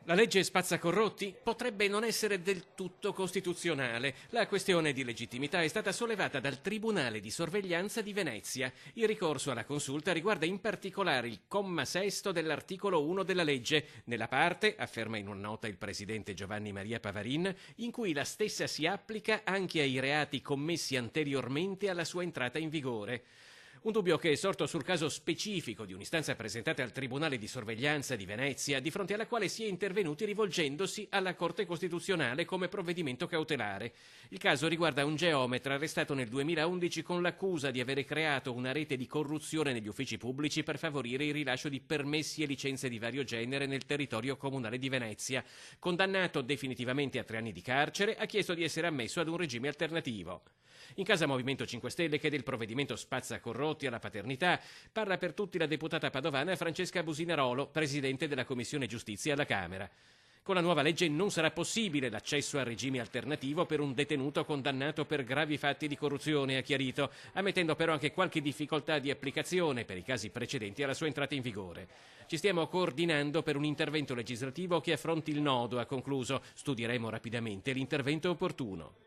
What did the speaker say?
La legge spazzacorrotti potrebbe non essere del tutto costituzionale. La questione di legittimità è stata sollevata dal Tribunale di sorveglianza di Venezia. Il ricorso alla consulta riguarda in particolare il comma sesto dell'articolo 1 della legge, nella parte, afferma in una nota il presidente Giovanni Maria Pavarin, in cui la stessa si applica anche ai reati commessi anteriormente alla sua entrata in vigore. Un dubbio che è sorto sul caso specifico di un'istanza presentata al Tribunale di sorveglianza di Venezia, di fronte alla quale si è intervenuti rivolgendosi alla Corte Costituzionale come provvedimento cautelare. Il caso riguarda un geometra arrestato nel 2011 con l'accusa di avere creato una rete di corruzione negli uffici pubblici per favorire il rilascio di permessi e licenze di vario genere nel territorio comunale di Venezia. Condannato definitivamente a 3 anni di carcere, ha chiesto di essere ammesso ad un regime alternativo. In casa Movimento 5 Stelle, che del provvedimento spazzacorrotti alla paternità, parla per tutti la deputata padovana Francesca Businarolo, presidente della Commissione Giustizia alla Camera. Con la nuova legge non sarà possibile l'accesso al regime alternativo per un detenuto condannato per gravi fatti di corruzione, ha chiarito, ammettendo però anche qualche difficoltà di applicazione per i casi precedenti alla sua entrata in vigore. Ci stiamo coordinando per un intervento legislativo che affronti il nodo, ha concluso. Studieremo rapidamente l'intervento opportuno.